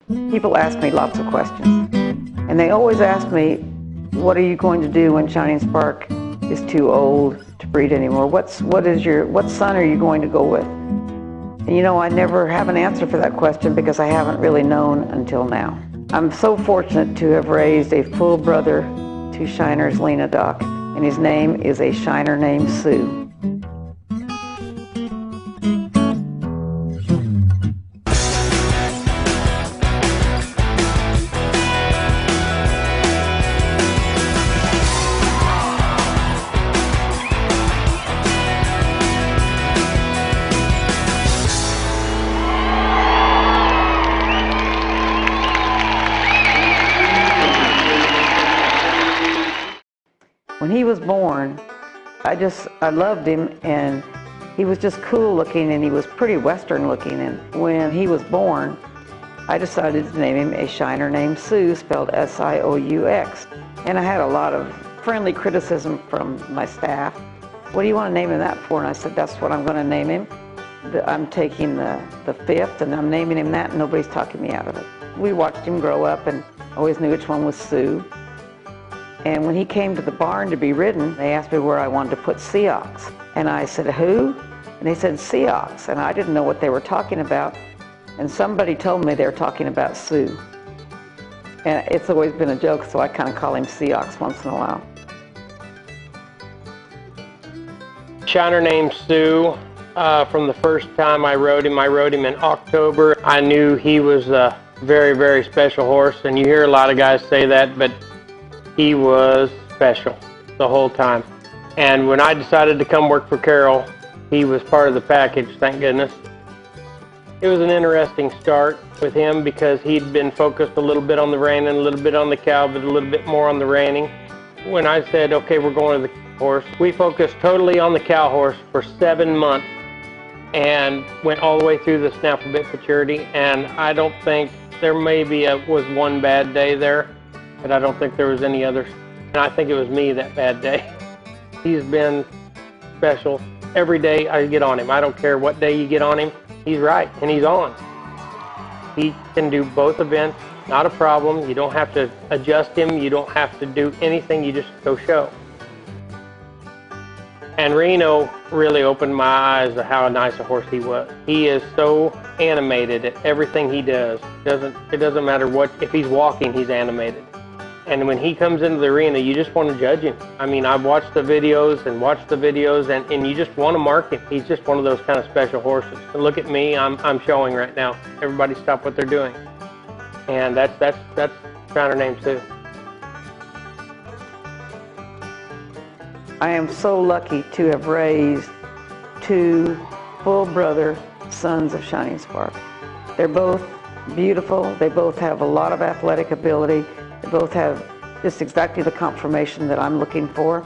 People ask me lots of questions, and they always ask me, what are you going to do when Shining Spark is too old to breed anymore? What son are you going to go with? And you know, I never have an answer for that question because I haven't really known until now. I'm so fortunate to have raised a full brother to Shiner's Lena Doc, and his name is a Shiner named Sioux. When he was born, I loved him, and he was just cool looking, and he was pretty Western looking. And when he was born, I decided to name him a Shiner named Sioux, spelled S-I-O-U-X. And I had a lot of friendly criticism from my staff. What do you want to name him that for? And I said, that's what I'm going to name him. I'm taking the fifth, and I'm naming him that, and nobody's talking me out of it. We watched him grow up, and always knew which one was Sioux. And when he came to the barn to be ridden, they asked me where I wanted to put Sioux. And I said, who? And they said, Sioux. And I didn't know what they were talking about. And somebody told me they were talking about Sioux. And it's always been a joke, so I kind of call him Sioux once in a while. Shiner named Sioux. From the first time I rode him in October. I knew he was a very, very special horse. And you hear a lot of guys say that, but he was special the whole time. And when I decided to come work for Carol, he was part of the package, thank goodness. It was an interesting start with him because he'd been focused a little bit on the reining, a little bit on the cow, but a little bit more on the reining. When I said, okay, we're going to the horse, we focused totally on the cow horse for 7 months and went all the way through the snaffle bit maturity. And I don't think there was one bad day there. But I don't think there was any others. And I think it was me that bad day. He's been special. Every day I get on him. I don't care what day you get on him. He's right, and he's on. He can do both events, not a problem. You don't have to adjust him. You don't have to do anything. You just go show. And Reno really opened my eyes to how nice a horse he was. He is so animated at everything he does. It doesn't matter what, if he's walking, he's animated. And when he comes into the arena, you just want to judge him. I mean, I've watched the videos, and you just want to mark him. He's just one of those kind of special horses. And look at me, I'm showing right now. Everybody stop what they're doing. And that's Shiner named Sioux. I am so lucky to have raised two full brother sons of Shining Spark. They're both beautiful. They both have a lot of athletic ability. They both have just exactly the conformation that I'm looking for.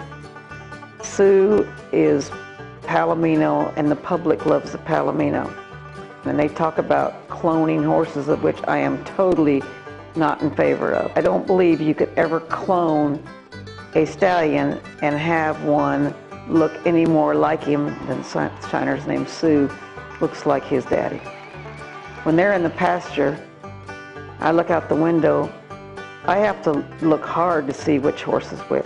Sioux is Palomino, and the public loves the Palomino. And they talk about cloning horses, of which I am totally not in favor of. I don't believe you could ever clone a stallion and have one look any more like him than Shiner's named Sioux looks like his daddy. When they're in the pasture, I look out the window. I have to look hard to see which horse is which.